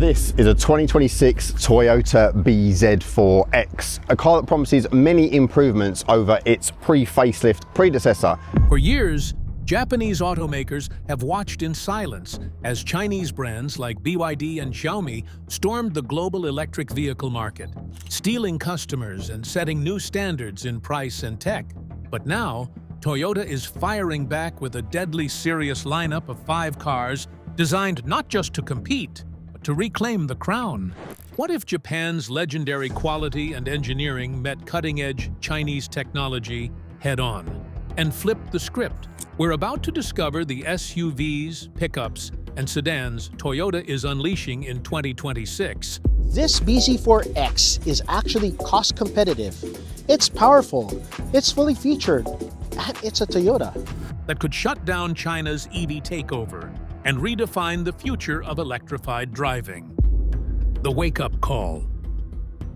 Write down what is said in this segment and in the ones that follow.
This is a 2026 Toyota BZ4X, a car that promises many improvements over its pre-facelift predecessor. For years, Japanese automakers have watched in silence as Chinese brands like BYD and Xiaomi stormed the global electric vehicle market, stealing customers and setting new standards in price and tech. But now, Toyota is firing back with a deadly serious lineup of 5 cars designed not just to compete, but to reclaim the crown. What if Japan's legendary quality and engineering met cutting-edge Chinese technology head-on and flipped the script? We're about to discover the SUVs, pickups, and sedans Toyota is unleashing in 2026. This BZ4X is actually cost competitive. It's powerful, it's fully featured, and it's a Toyota That could shut down China's EV takeover and redefine the future of electrified driving. The wake-up call.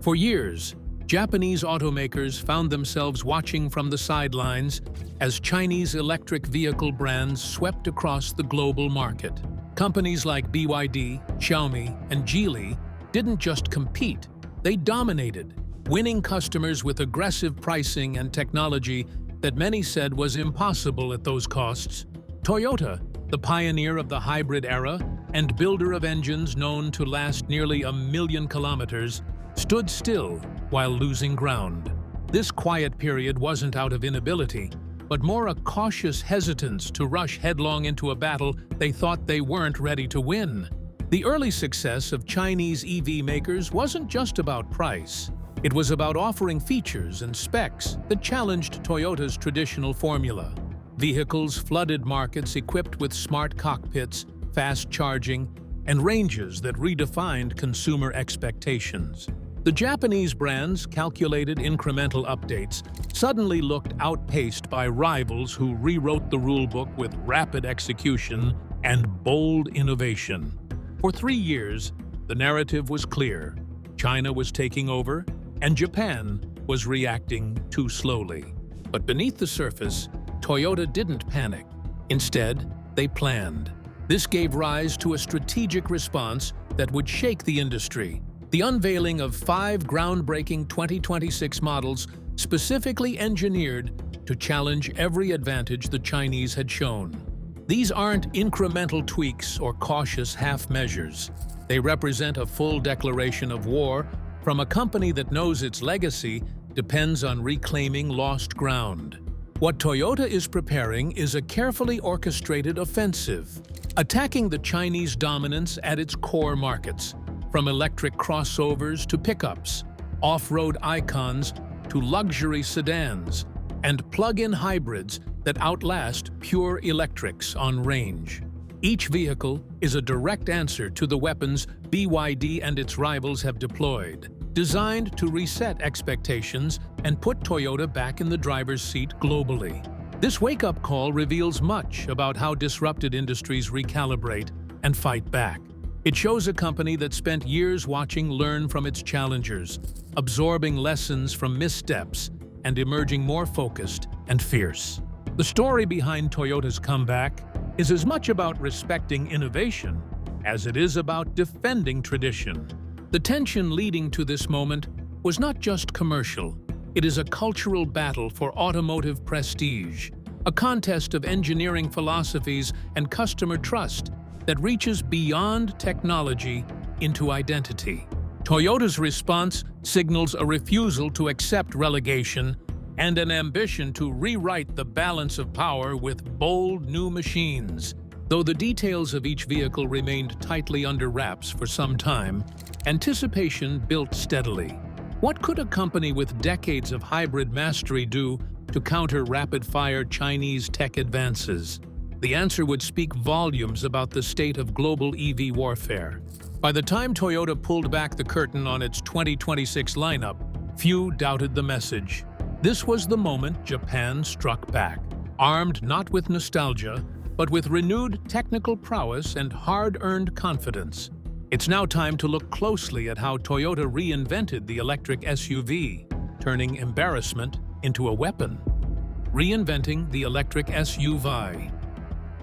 For years, Japanese automakers found themselves watching from the sidelines as Chinese electric vehicle brands swept across the global market. Companies like BYD, Xiaomi, and Geely didn't just compete, they dominated, winning customers with aggressive pricing and technology that many said was impossible at those costs. Toyota, the pioneer of the hybrid era and builder of engines known to last nearly 1 million kilometers, stood still while losing ground. This quiet period wasn't out of inability, but more a cautious hesitance to rush headlong into a battle they thought they weren't ready to win. The early success of Chinese EV makers wasn't just about price. It was about offering features and specs that challenged Toyota's traditional formula. Vehicles flooded markets equipped with smart cockpits, fast charging, and ranges that redefined consumer expectations. The Japanese brands' calculated incremental updates suddenly looked outpaced by rivals who rewrote the rulebook with rapid execution and bold innovation. For 3 years, the narrative was clear. China was taking over, and Japan was reacting too slowly. But beneath the surface, Toyota didn't panic. Instead, they planned. This gave rise to a strategic response that would shake the industry. The unveiling of 5 groundbreaking 2026 models specifically engineered to challenge every advantage the Chinese had shown. These aren't incremental tweaks or cautious half measures. They represent a full declaration of war from a company that knows its legacy depends on reclaiming lost ground. What Toyota is preparing is a carefully orchestrated offensive, attacking the Chinese dominance at its core markets, from electric crossovers to pickups, off-road icons to luxury sedans, and plug-in hybrids that outlast pure electrics on range. Each vehicle is a direct answer to the weapons BYD and its rivals have deployed, designed to reset expectations and put Toyota back in the driver's seat globally. This wake-up call reveals much about how disrupted industries recalibrate and fight back. It shows a company that spent years watching learn from its challengers, absorbing lessons from missteps and emerging more focused and fierce. The story behind Toyota's comeback is as much about respecting innovation as it is about defending tradition. The tension leading to this moment was not just commercial. It is a cultural battle for automotive prestige, a contest of engineering philosophies and customer trust that reaches beyond technology into identity. Toyota's response signals a refusal to accept relegation and an ambition to rewrite the balance of power with bold new machines. Though the details of each vehicle remained tightly under wraps for some time, anticipation built steadily. What could a company with decades of hybrid mastery do to counter rapid-fire Chinese tech advances? The answer would speak volumes about the state of global EV warfare. By the time Toyota pulled back the curtain on its 2026 lineup, few doubted the message. This was the moment Japan struck back, armed not with nostalgia, but with renewed technical prowess and hard-earned confidence. It's now time to look closely at how Toyota reinvented the electric SUV, turning embarrassment into a weapon. Reinventing the electric SUV.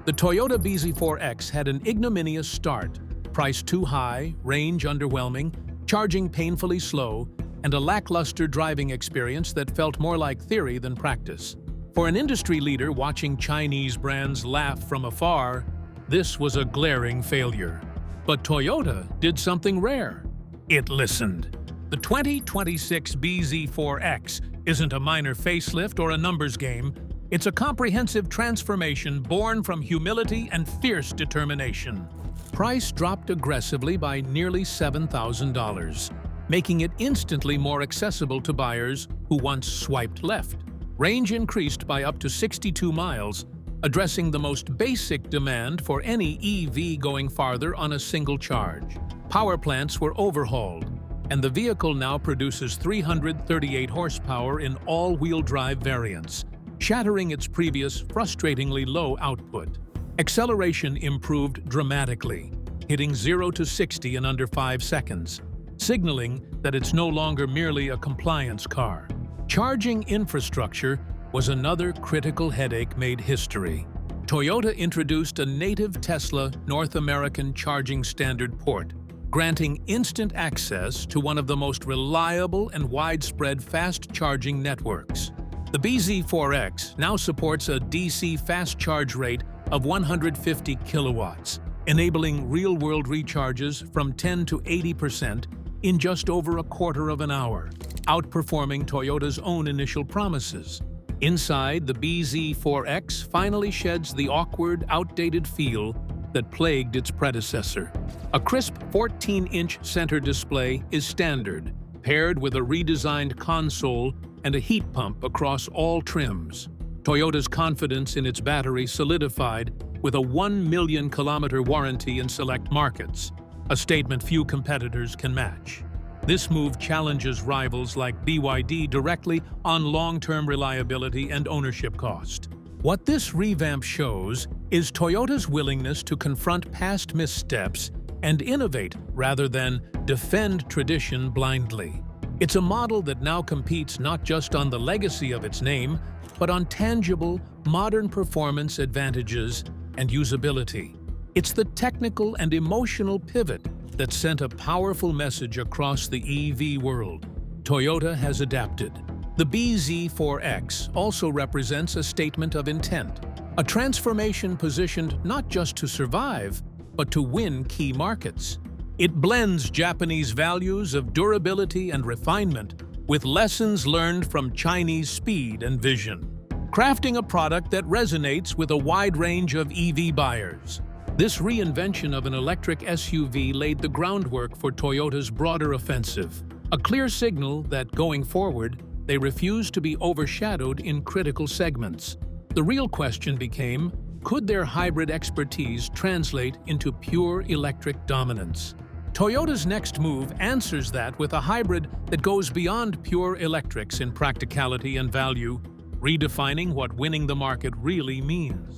The Toyota BZ4X had an ignominious start, Price too high, range underwhelming, charging painfully slow, and a lackluster driving experience that felt more like theory than practice. For an industry leader watching Chinese brands laugh from afar, this was a glaring failure. But Toyota did something rare. It listened. The 2026 BZ4X isn't a minor facelift or a numbers game. It's a comprehensive transformation born from humility and fierce determination. Price dropped aggressively by nearly $7,000, making it instantly more accessible to buyers who once swiped left. Range increased by up to 62 miles, addressing the most basic demand for any EV going farther on a single charge. Power plants were overhauled, and the vehicle now produces 338 horsepower in all-wheel drive variants, shattering its previous frustratingly low output. Acceleration improved dramatically, hitting 0 to 60 in under 5 seconds, signaling that it's no longer merely a compliance car. Charging infrastructure was another critical headache made history. Toyota introduced a native Tesla North American charging standard port, granting instant access to one of the most reliable and widespread fast-charging networks. The BZ4X now supports a DC fast charge rate of 150 kilowatts, enabling real-world recharges from 10 to 80% in just over a quarter of an hour, outperforming Toyota's own initial promises. Inside, the BZ4X finally sheds the awkward, outdated feel that plagued its predecessor. A crisp 14-inch center display is standard, paired with a redesigned console and a heat pump across all trims. Toyota's confidence in its battery solidified with a 1 million kilometer warranty in select markets, a statement few competitors can match. This move challenges rivals like BYD directly on long-term reliability and ownership cost. What this revamp shows is Toyota's willingness to confront past missteps and innovate rather than defend tradition blindly. It's a model that now competes not just on the legacy of its name, but on tangible, modern performance advantages and usability. It's the technical and emotional pivot that sent a powerful message across the EV world. Toyota has adapted. The BZ4X also represents a statement of intent, a transformation positioned not just to survive, but to win key markets. It blends Japanese values of durability and refinement with lessons learned from Chinese speed and vision, crafting a product that resonates with a wide range of EV buyers. This reinvention of an electric SUV laid the groundwork for Toyota's broader offensive, a clear signal that, going forward, they refuse to be overshadowed in critical segments. The real question became, could their hybrid expertise translate into pure electric dominance? Toyota's next move answers that with a hybrid that goes beyond pure electrics in practicality and value, redefining what winning the market really means.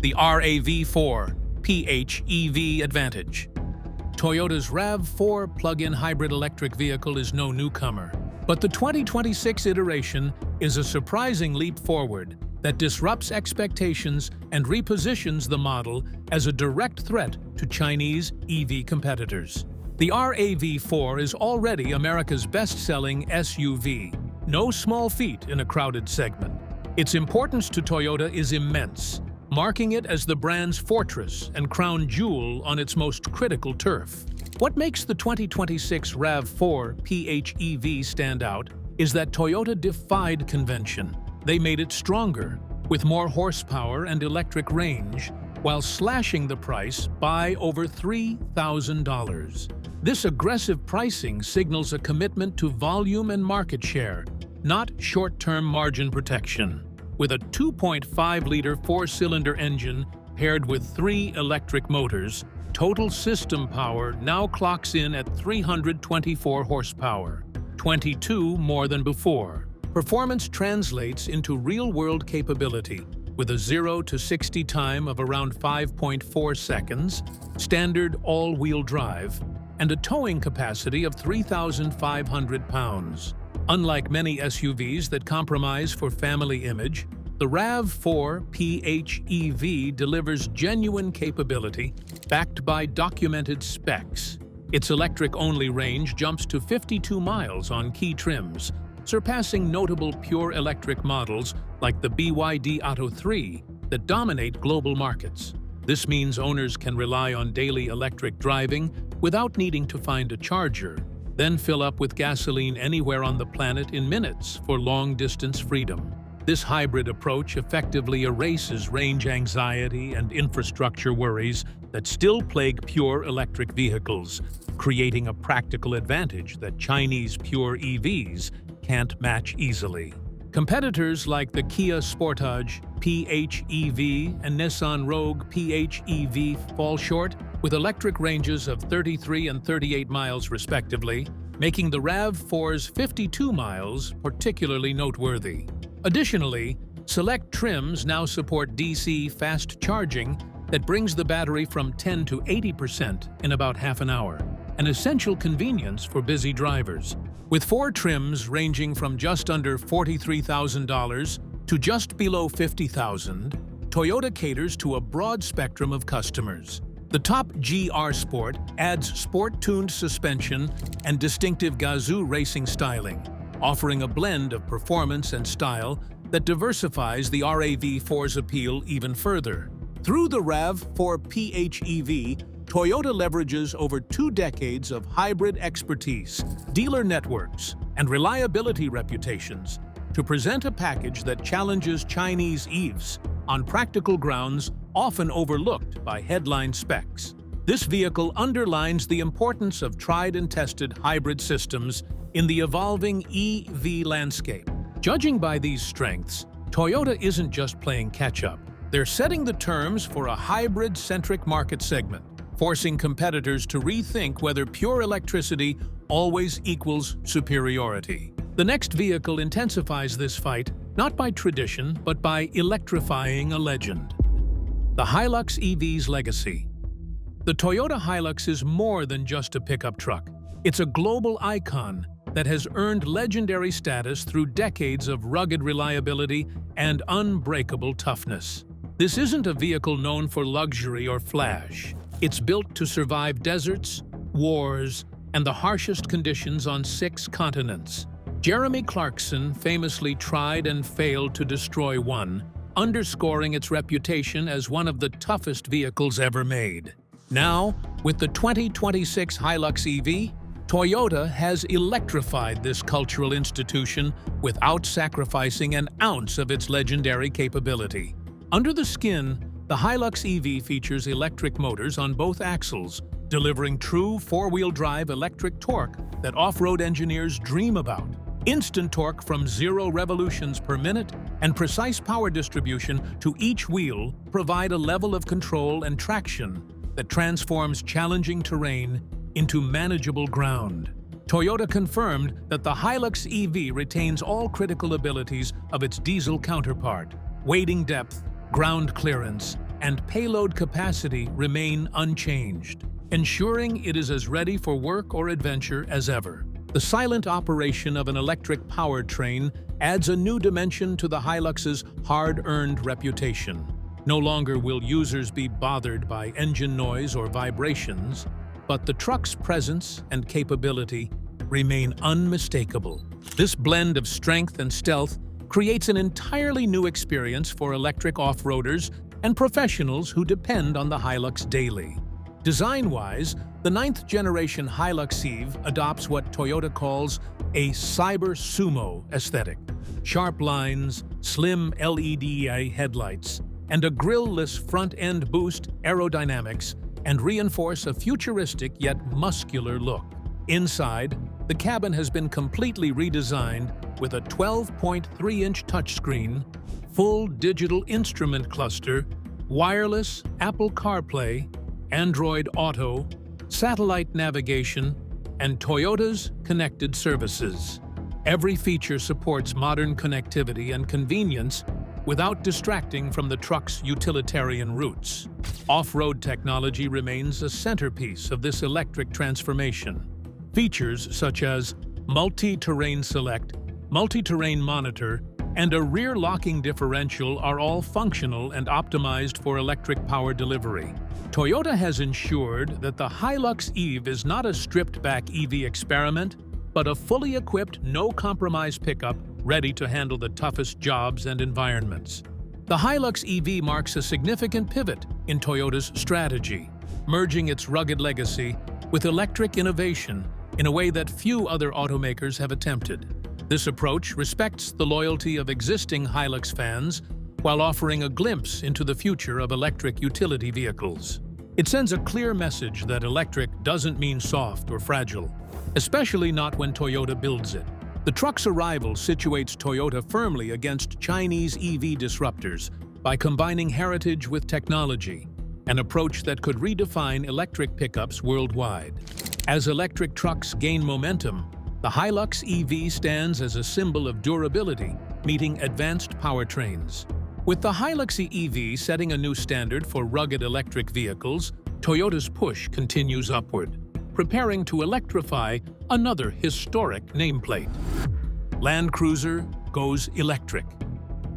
The RAV4 PHEV advantage. Toyota's RAV4 plug-in hybrid electric vehicle is no newcomer, but the 2026 iteration is a surprising leap forward that disrupts expectations and repositions the model as a direct threat to Chinese EV competitors. The RAV4 is already America's best-selling SUV, no small feat in a crowded segment. Its importance to Toyota is immense, marking it as the brand's fortress and crown jewel on its most critical turf. What makes the 2026 RAV4 PHEV stand out is that Toyota defied convention. They made it stronger, with more horsepower and electric range, while slashing the price by over $3,000. This aggressive pricing signals a commitment to volume and market share, not short-term margin protection. With a 2.5-liter four-cylinder engine paired with 3 electric motors, total system power now clocks in at 324 horsepower, 22 more than before. Performance translates into real-world capability with a 0 to 60 time of around 5.4 seconds, standard all-wheel drive, and a towing capacity of 3,500 pounds. Unlike many SUVs that compromise for family image, The RAV4 PHEV delivers genuine capability backed by documented specs. Its electric-only range jumps to 52 miles on key trims, surpassing notable pure electric models like the BYD Atto 3 that dominate global markets. This means owners can rely on daily electric driving without needing to find a charger, then fill up with gasoline anywhere on the planet in minutes for long-distance freedom. This hybrid approach effectively erases range anxiety and infrastructure worries that still plague pure electric vehicles, creating a practical advantage that Chinese pure EVs can't match easily. Competitors like the Kia Sportage PHEV and Nissan Rogue PHEV fall short, with electric ranges of 33 and 38 miles respectively, making the RAV4's 52 miles particularly noteworthy. Additionally, select trims now support DC fast charging that brings the battery from 10 to 80% in about half an hour, an essential convenience for busy drivers. With 4 trims ranging from just under $43,000 to just below $50,000, Toyota caters to a broad spectrum of customers. The top GR Sport adds sport-tuned suspension and distinctive Gazoo racing styling, offering a blend of performance and style that diversifies the RAV4's appeal even further. Through the RAV4 PHEV, Toyota leverages over 2 decades of hybrid expertise, dealer networks, and reliability reputations to present a package that challenges Chinese EVs on practical grounds often overlooked by headline specs. This vehicle underlines the importance of tried and tested hybrid systems in the evolving EV landscape. Judging by these strengths, Toyota isn't just playing catch-up. They're setting the terms for a hybrid-centric market segment, forcing competitors to rethink whether pure electricity always equals superiority. The next vehicle intensifies this fight, not by tradition, but by electrifying a legend. The Hilux EV's legacy. The Toyota Hilux is more than just a pickup truck. It's a global icon that has earned legendary status through decades of rugged reliability and unbreakable toughness. This isn't a vehicle known for luxury or flash. It's built to survive deserts, wars, and the harshest conditions on 6 continents. Jeremy Clarkson famously tried and failed to destroy one, underscoring its reputation as one of the toughest vehicles ever made. Now, with the 2026 Hilux EV, Toyota has electrified this cultural institution without sacrificing an ounce of its legendary capability. Under the skin, the Hilux EV features electric motors on both axles, delivering true 4-wheel drive electric torque that off-road engineers dream about. Instant torque from 0 revolutions per minute and precise power distribution to each wheel provide a level of control and traction that transforms challenging terrain into manageable ground. Toyota confirmed that the Hilux EV retains all critical abilities of its diesel counterpart. Weighting depth, ground clearance, and payload capacity remain unchanged, ensuring it is as ready for work or adventure as ever. The silent operation of an electric powertrain adds a new dimension to the Hilux's hard-earned reputation. No longer will users be bothered by engine noise or vibrations, but the truck's presence and capability remain unmistakable. This blend of strength and stealth creates an entirely new experience for electric off-roaders and professionals who depend on the Hilux daily. Design-wise, the 9th-generation Hilux EV adopts what Toyota calls a cyber sumo aesthetic. Sharp lines, slim LED headlights, and a grille-less front-end boost aerodynamics and reinforce a futuristic yet muscular look. Inside, the cabin has been completely redesigned with a 12.3-inch touchscreen, full digital instrument cluster, wireless Apple CarPlay, Android Auto, satellite navigation, and Toyota's connected services. Every feature supports modern connectivity and convenience without distracting from the truck's utilitarian roots. Off-road technology remains a centerpiece of this electric transformation. Features such as Multi-Terrain Select, Multi-Terrain Monitor, and a rear locking differential are all functional and optimized for electric power delivery. Toyota has ensured that the Hilux EV is not a stripped-back EV experiment, but a fully equipped, no-compromise pickup ready to handle the toughest jobs and environments. The Hilux EV marks a significant pivot in Toyota's strategy, merging its rugged legacy with electric innovation in a way that few other automakers have attempted. This approach respects the loyalty of existing Hilux fans while offering a glimpse into the future of electric utility vehicles. It sends a clear message that electric doesn't mean soft or fragile, especially not when Toyota builds it. The truck's arrival situates Toyota firmly against Chinese EV disruptors by combining heritage with technology, an approach that could redefine electric pickups worldwide. As electric trucks gain momentum, the Hilux EV stands as a symbol of durability, meeting advanced powertrains. With the Hilux EV setting a new standard for rugged electric vehicles, Toyota's push continues upward, preparing to electrify another historic nameplate. Land Cruiser goes electric.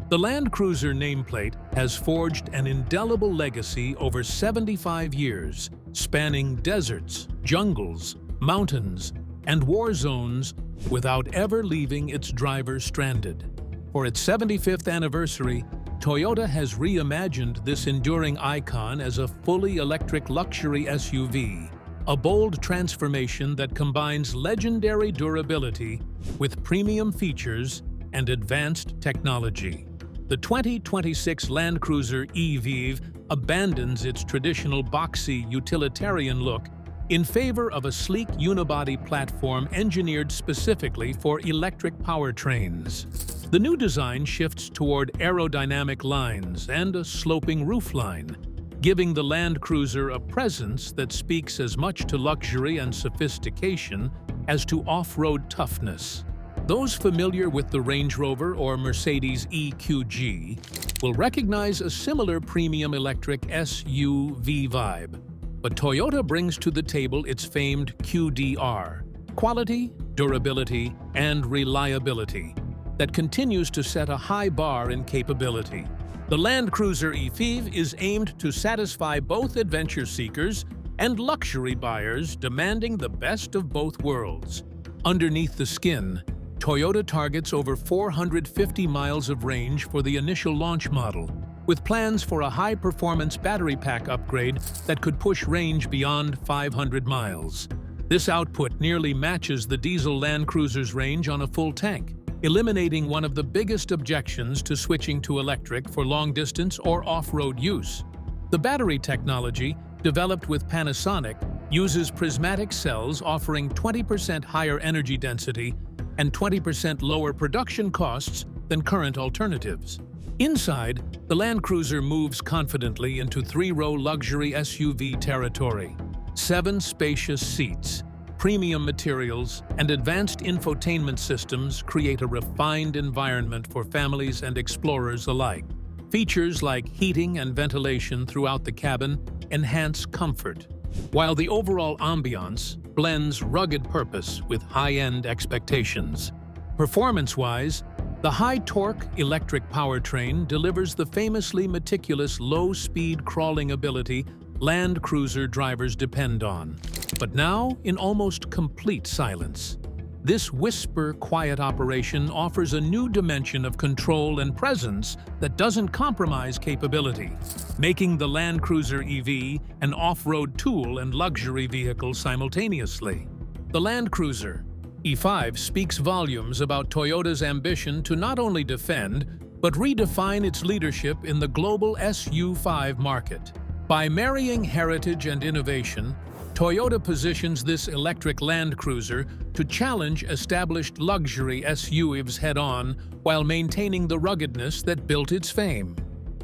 The Land Cruiser nameplate has forged an indelible legacy over 75 years, spanning deserts, jungles, mountains, and war zones without ever leaving its driver stranded. For its 75th anniversary, Toyota has reimagined this enduring icon as a fully electric luxury SUV, a bold transformation that combines legendary durability with premium features and advanced technology. The 2026 Land Cruiser EV abandons its traditional boxy utilitarian look in favor of a sleek unibody platform engineered specifically for electric powertrains. The new design shifts toward aerodynamic lines and a sloping roofline, giving the Land Cruiser a presence that speaks as much to luxury and sophistication as to off-road toughness. Those familiar with the Range Rover or Mercedes EQG will recognize a similar premium electric SUV vibe. But Toyota brings to the table its famed QDR, quality, durability, and reliability, that continues to set a high bar in capability. The Land Cruiser EV is aimed to satisfy both adventure seekers and luxury buyers demanding the best of both worlds. Underneath the skin, Toyota targets over 450 miles of range for the initial launch model, with plans for a high-performance battery pack upgrade that could push range beyond 500 miles. This output nearly matches the diesel Land Cruiser's range on a full tank, eliminating one of the biggest objections to switching to electric for long-distance or off-road use. The battery technology, developed with Panasonic, uses prismatic cells offering 20% higher energy density and 20% lower production costs than current alternatives. Inside, the Land Cruiser moves confidently into three-row luxury SUV territory. 7 spacious seats, premium materials, and advanced infotainment systems create a refined environment for families and explorers alike. Features like heating and ventilation throughout the cabin enhance comfort, while the overall ambiance blends rugged purpose with high-end expectations. Performance-wise, the high-torque electric powertrain delivers the famously meticulous low-speed crawling ability Land Cruiser drivers depend on, but now in almost complete silence. This whisper-quiet operation offers a new dimension of control and presence that doesn't compromise capability, making the Land Cruiser EV an off-road tool and luxury vehicle simultaneously. The Land Cruiser E5 speaks volumes about Toyota's ambition to not only defend, but redefine its leadership in the global SU5 market. By marrying heritage and innovation, Toyota positions this electric Land Cruiser to challenge established luxury SUVs head-on while maintaining the ruggedness that built its fame.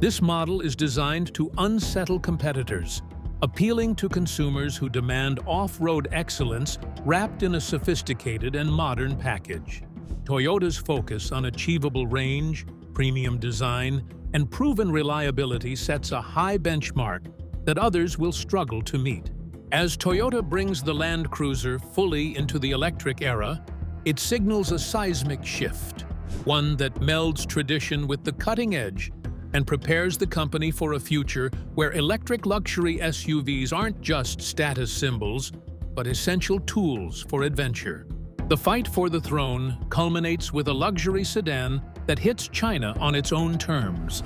This model is designed to unsettle competitors, appealing to consumers who demand off-road excellence wrapped in a sophisticated and modern package. Toyota's focus on achievable range, premium design, and proven reliability sets a high benchmark that others will struggle to meet. As Toyota brings the Land Cruiser fully into the electric era, it signals a seismic shift. one that melds tradition with the cutting edge and prepares the company for a future where electric luxury SUVs aren't just status symbols, but essential tools for adventure. The fight for the throne culminates with a luxury sedan that hits China on its own terms.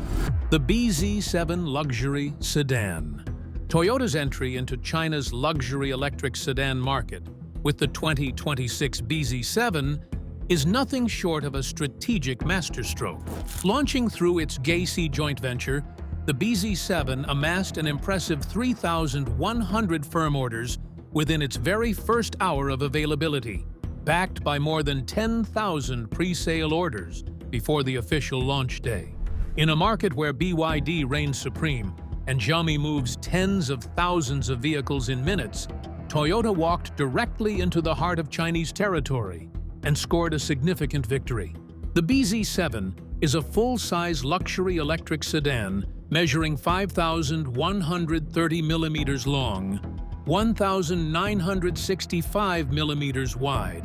The BZ7 Luxury Sedan. Toyota's entry into China's luxury electric sedan market with the 2026 BZ7 is nothing short of a strategic masterstroke. Launching through its Gacy joint venture, the BZ7 amassed an impressive 3,100 firm orders within its very first hour of availability, backed by more than 10,000 pre-sale orders before the official launch day. In a market where BYD reigns supreme and Xiaomi moves tens of thousands of vehicles in minutes, Toyota walked directly into the heart of Chinese territory and scored a significant victory. The BZ7 is a full-size luxury electric sedan measuring 5,130 millimeters long, 1,965 millimeters wide,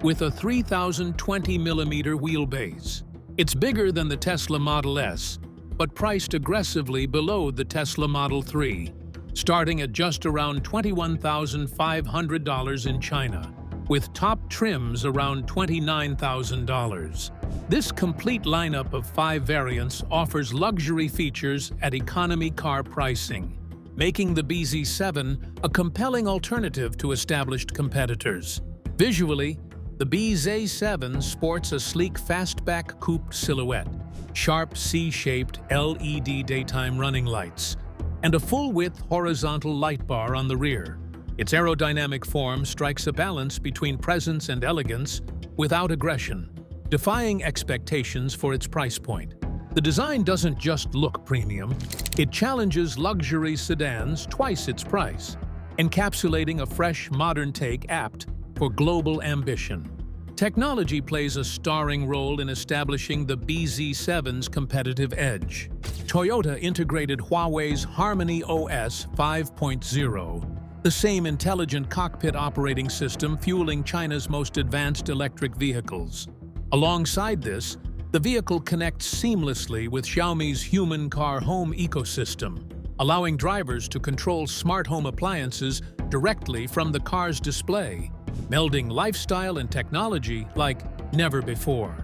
with a 3,020 millimeter wheelbase. It's bigger than the Tesla Model S, but priced aggressively below the Tesla Model 3, starting at just around $21,500 in China, with top trims around $29,000. This complete lineup of 5 variants offers luxury features at economy car pricing, making the BZ7 a compelling alternative to established competitors. Visually, the BZ7 sports a sleek fastback coupe silhouette, sharp C-shaped LED daytime running lights, and a full-width horizontal light bar on the rear. Its aerodynamic form strikes a balance between presence and elegance without aggression, defying expectations for its price point. The design doesn't just look premium, it challenges luxury sedans twice its price, encapsulating a fresh, modern take apt for global ambition. Technology plays a starring role in establishing the BZ7's competitive edge. Toyota integrated Huawei's Harmony OS 5.0, the same intelligent cockpit operating system fueling China's most advanced electric vehicles. Alongside this, the vehicle connects seamlessly with Xiaomi's human car home ecosystem, allowing drivers to control smart home appliances directly from the car's display, melding lifestyle and technology like never before.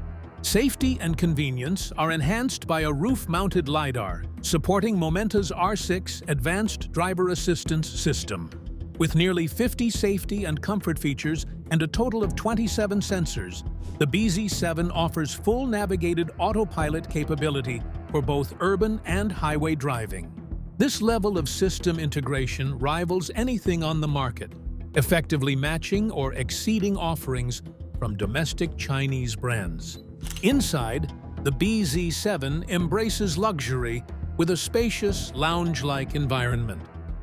Safety and convenience are enhanced by a roof-mounted LiDAR, supporting Momenta's R6 Advanced Driver Assistance System. With nearly 50 safety and comfort features and a total of 27 sensors, the BZ7 offers full navigated autopilot capability for both urban and highway driving. This level of system integration rivals anything on the market, effectively matching or exceeding offerings from domestic Chinese brands. Inside, the BZ7 embraces luxury with a spacious, lounge-like environment.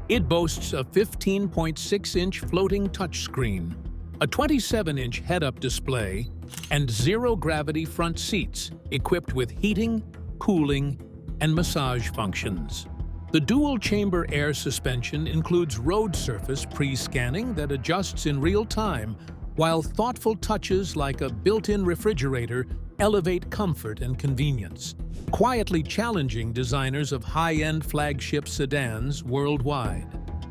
It boasts a 15.6-inch floating touchscreen, a 27-inch head-up display, and zero-gravity front seats equipped with heating, cooling, and massage functions. The dual-chamber air suspension includes road surface pre-scanning that adjusts in real time, while thoughtful touches like a built-in refrigerator elevate comfort and convenience, quietly challenging designers of high-end flagship sedans worldwide.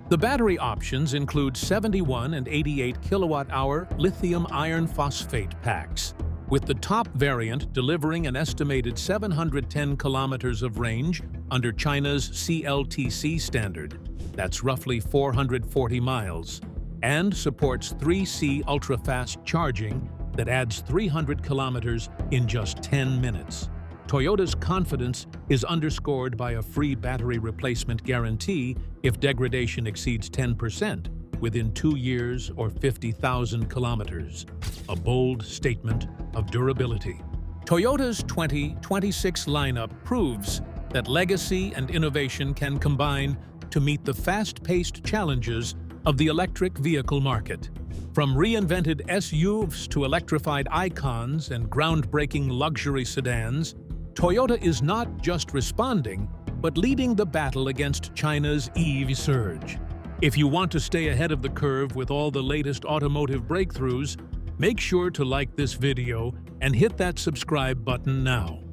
The battery options include 71 and 88 kilowatt-hour lithium iron phosphate packs, with the top variant delivering an estimated 710 kilometers of range under China's CLTC standard. That's roughly 440 miles, and supports 3C ultra-fast charging that adds 300 kilometers in just 10 minutes. Toyota's confidence is underscored by a free battery replacement guarantee if degradation exceeds 10% within 2 years or 50,000 kilometers, a bold statement of durability. Toyota's 2026 lineup proves that legacy and innovation can combine to meet the fast-paced challenges of the electric vehicle market. From reinvented SUVs to electrified icons and groundbreaking luxury sedans, Toyota is not just responding, but leading the battle against China's EV surge. If you want to stay ahead of the curve with all the latest automotive breakthroughs, make sure to like this video and hit that subscribe button now.